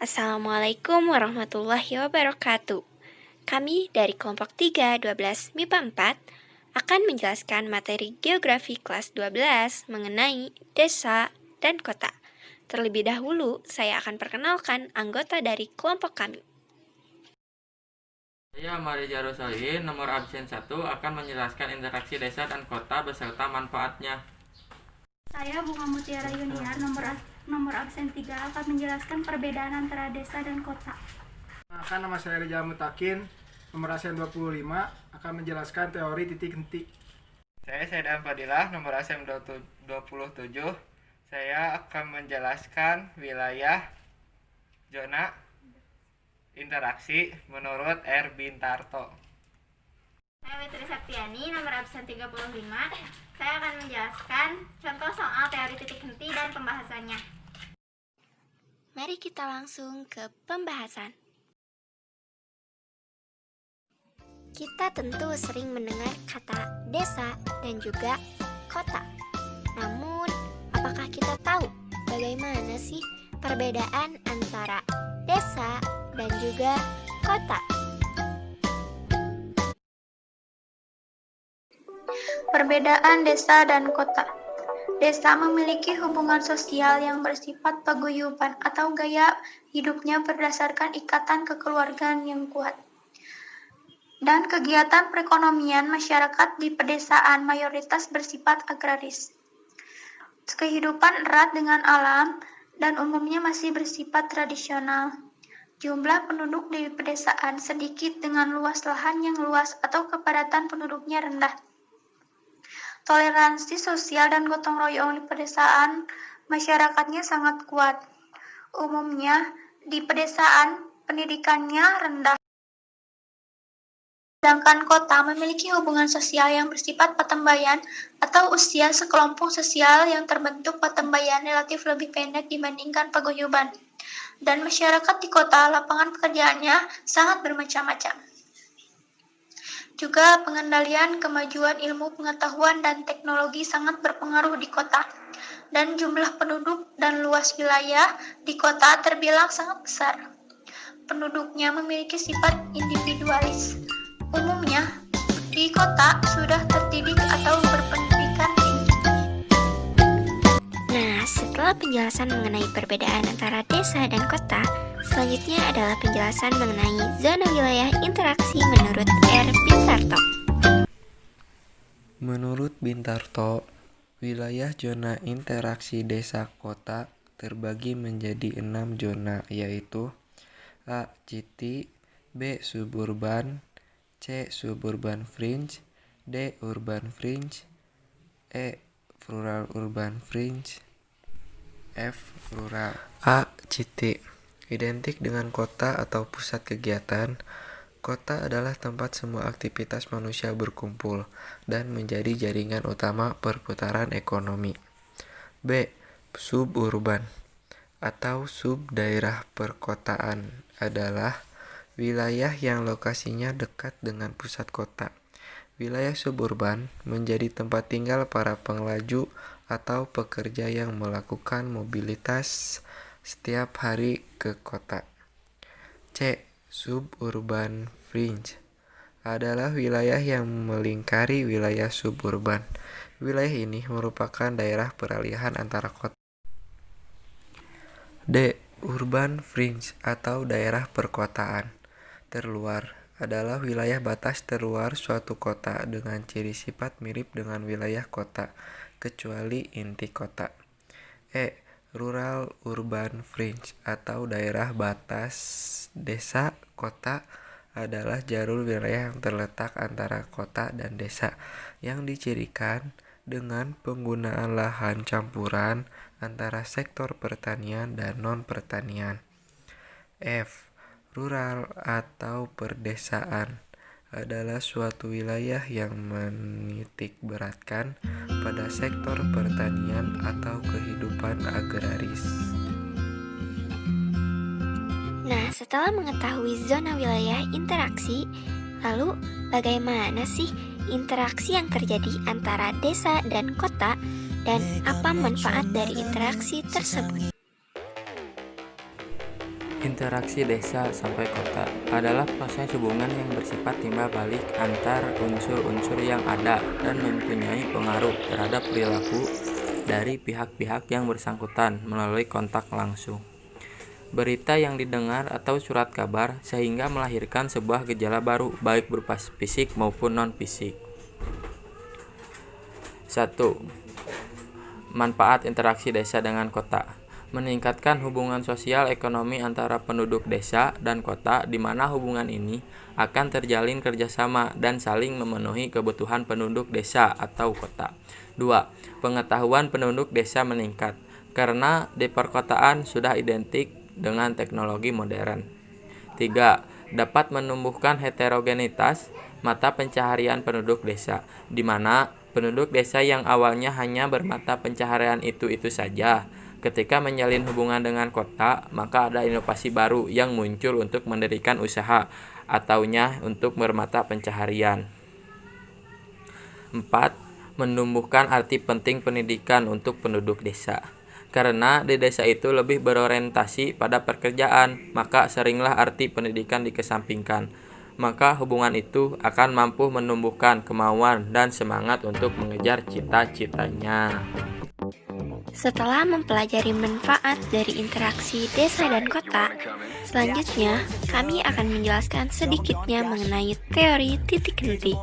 Assalamualaikum warahmatullahi wabarakatuh. Kami dari kelompok 312 MIPA 4 akan menjelaskan materi geografi kelas 12 mengenai desa dan kota. Terlebih dahulu, saya akan perkenalkan anggota dari kelompok kami. Saya Marija Rosalin, nomor absen 1 akan menjelaskan interaksi desa dan kota beserta manfaatnya. Saya Bunga Mutiara Yuniar, nomor absen 3 akan menjelaskan perbedaan antara desa dan kota. Nama saya Rijal Mutakin, nomor absen 25 akan menjelaskan teori titik henti. Saya Saidan Fadilah, nomor absen 27. Saya akan menjelaskan wilayah zona interaksi menurut R. Bintarto. Saya Witri Septiani, nomor absen 35. Saya akan menjelaskan contoh soal teori titik henti dan pembahasannya. Mari kita langsung ke pembahasan. Kita tentu sering mendengar kata desa dan juga kota. Namun, apakah kita tahu bagaimana sih perbedaan antara desa dan juga kota? Perbedaan desa dan kota. Desa memiliki hubungan sosial yang bersifat paguyuban atau gaya hidupnya berdasarkan ikatan kekeluargaan yang kuat. Dan kegiatan perekonomian masyarakat di pedesaan mayoritas bersifat agraris. Kehidupan erat dengan alam dan umumnya masih bersifat tradisional. Jumlah penduduk di pedesaan sedikit dengan luas lahan yang luas atau kepadatan penduduknya rendah. Toleransi sosial dan gotong royong di pedesaan masyarakatnya sangat kuat. Umumnya di pedesaan pendidikannya rendah. Sedangkan kota memiliki hubungan sosial yang bersifat patembayan atau usia sekelompok sosial yang terbentuk patembayan relatif lebih pendek dibandingkan paguyuban. Dan masyarakat di kota lapangan pekerjaannya sangat bermacam-macam. Juga pengendalian kemajuan ilmu pengetahuan dan teknologi sangat berpengaruh di kota. Dan jumlah penduduk dan luas wilayah di kota terbilang sangat besar. Penduduknya memiliki sifat individualis. Umumnya, di kota sudah terdidik atau berpendidikan tinggi. Nah, setelah penjelasan mengenai perbedaan antara desa dan kota, selanjutnya adalah penjelasan mengenai zona wilayah interaksi menurut R. Bintarto. Menurut Bintarto, wilayah zona interaksi desa-kota terbagi menjadi 6 zona, yaitu A. City, B. Suburban, C. Suburban Fringe, D. Urban Fringe, E. Rural Urban Fringe, F. Rural. A. City identik dengan kota atau pusat kegiatan. Kota adalah tempat semua aktivitas manusia berkumpul dan menjadi jaringan utama perputaran ekonomi. B. Suburban atau sub-daerah perkotaan adalah wilayah yang lokasinya dekat dengan pusat kota. Wilayah suburban menjadi tempat tinggal para pengelaju atau pekerja yang melakukan mobilitas setiap hari ke kota. C. Suburban Fringe adalah wilayah yang melingkari wilayah suburban. Wilayah ini merupakan daerah peralihan antara kota. D. Urban Fringe atau daerah perkotaan terluar adalah wilayah batas terluar suatu kota dengan ciri sifat mirip dengan wilayah kota, kecuali inti kota. E. Rural Urban Fringe atau daerah batas desa kota adalah jalur wilayah yang terletak antara kota dan desa yang dicirikan dengan penggunaan lahan campuran antara sektor pertanian dan non-pertanian. F. Rural atau perdesaan adalah suatu wilayah yang menitik beratkan pada sektor pertanian atau kehidupan agraris. Nah, setelah mengetahui zona wilayah interaksi, lalu bagaimana sih interaksi yang terjadi antara desa dan kota dan apa manfaat dari interaksi tersebut? Interaksi desa sampai kota adalah proses hubungan yang bersifat timbal balik antar unsur-unsur yang ada dan mempunyai pengaruh terhadap perilaku dari pihak-pihak yang bersangkutan melalui kontak langsung. Berita yang didengar atau surat kabar sehingga melahirkan sebuah gejala baru baik berupa fisik maupun non-fisik. 1. Manfaat interaksi desa dengan kota. Meningkatkan hubungan sosial ekonomi antara penduduk desa dan kota, di mana hubungan ini akan terjalin kerjasama dan saling memenuhi kebutuhan penduduk desa atau kota. 2. Pengetahuan penduduk desa meningkat, karena di perkotaan sudah identik dengan teknologi modern. 3. Dapat menumbuhkan heterogenitas mata pencaharian penduduk desa, di mana penduduk desa yang awalnya hanya bermata pencaharian itu-itu saja, ketika menjalin hubungan dengan kota, maka ada inovasi baru yang muncul untuk mendirikan usaha ataunya untuk bermata pencaharian. 4. Menumbuhkan arti penting pendidikan untuk penduduk desa. Karena di desa itu lebih berorientasi pada pekerjaan, maka seringlah arti pendidikan dikesampingkan. Maka hubungan itu akan mampu menumbuhkan kemauan dan semangat untuk mengejar cita-citanya. Setelah mempelajari manfaat dari interaksi desa dan kota, selanjutnya kami akan menjelaskan sedikitnya mengenai teori titik henti.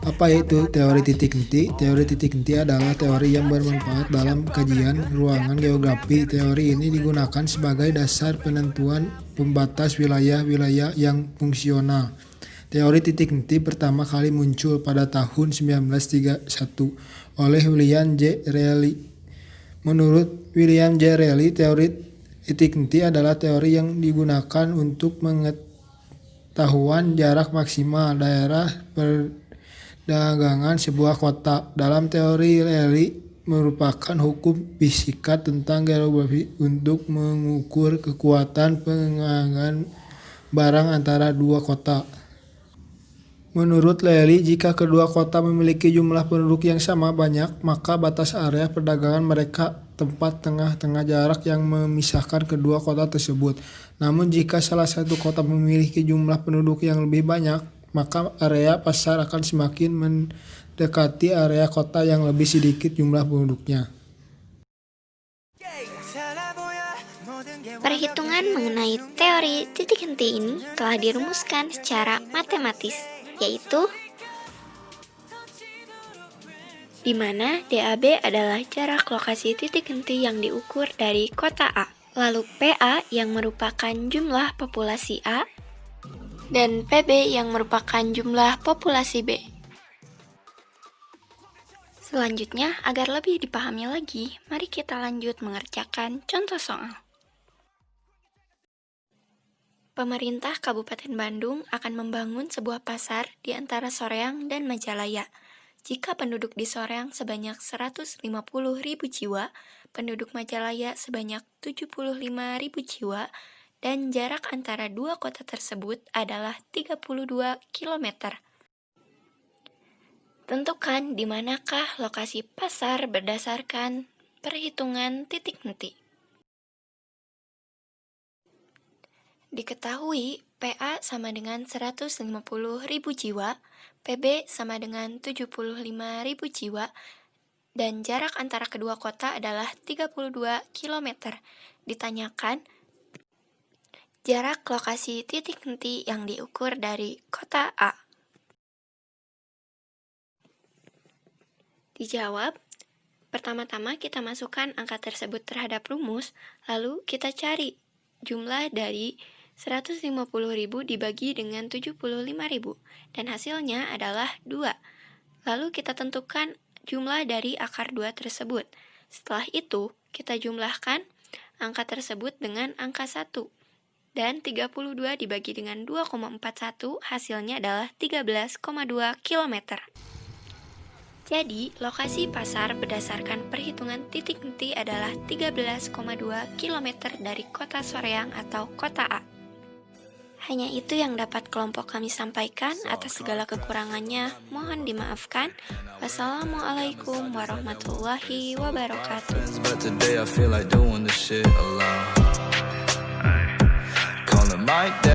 Apa itu teori titik henti? Teori titik henti adalah teori yang bermanfaat dalam kajian ruangan geografi. Teori ini digunakan sebagai dasar penentuan pembatas wilayah-wilayah yang fungsional. Teori titik henti pertama kali muncul pada tahun 1931 oleh William J. Reilly. Menurut William J. Reilly, teori titik henti adalah teori yang digunakan untuk pengetahuan jarak maksimal daerah perdagangan sebuah kota. Dalam teori Reilly merupakan hukum fisika tentang geografi untuk mengukur kekuatan pengangkutan barang antara dua kota. Menurut Reilly, jika kedua kota memiliki jumlah penduduk yang sama banyak, maka batas area perdagangan mereka tempat tengah-tengah jarak yang memisahkan kedua kota tersebut. Namun jika salah satu kota memiliki jumlah penduduk yang lebih banyak, maka area pasar akan semakin mendekati area kota yang lebih sedikit jumlah penduduknya. Perhitungan mengenai teori titik henti ini telah dirumuskan secara matematis, yaitu di mana DAB adalah jarak lokasi titik henti yang diukur dari kota A, lalu PA yang merupakan jumlah populasi A, dan PB yang merupakan jumlah populasi B. Selanjutnya, agar lebih dipahami lagi, mari kita lanjut mengerjakan contoh soal. Pemerintah Kabupaten Bandung akan membangun sebuah pasar di antara Soreang dan Majalaya. Jika penduduk di Soreang sebanyak 150.000 jiwa, penduduk Majalaya sebanyak 75.000 jiwa, dan jarak antara dua kota tersebut adalah 32 km. Tentukan di manakah lokasi pasar berdasarkan perhitungan titik henti. Diketahui PA sama dengan 150.000 jiwa, PB sama dengan 75.000 jiwa, dan jarak antara kedua kota adalah 32 km. Ditanyakan jarak lokasi titik henti yang diukur dari kota A. Dijawab, pertama-tama kita masukkan angka tersebut terhadap rumus, lalu kita cari jumlah dari 150.000 dibagi dengan 75.000, dan hasilnya adalah 2. Lalu kita tentukan jumlah dari akar 2 tersebut. Setelah itu, kita jumlahkan angka tersebut dengan angka 1. Dan 32 dibagi dengan 2,41 hasilnya adalah 13,2 km. Jadi, lokasi pasar berdasarkan perhitungan titik henti adalah 13,2 km dari kota Soreang atau kota A. Hanya itu yang dapat kelompok kami sampaikan. Atas segala kekurangannya, mohon dimaafkan. Wassalamualaikum warahmatullahi wabarakatuh. like that.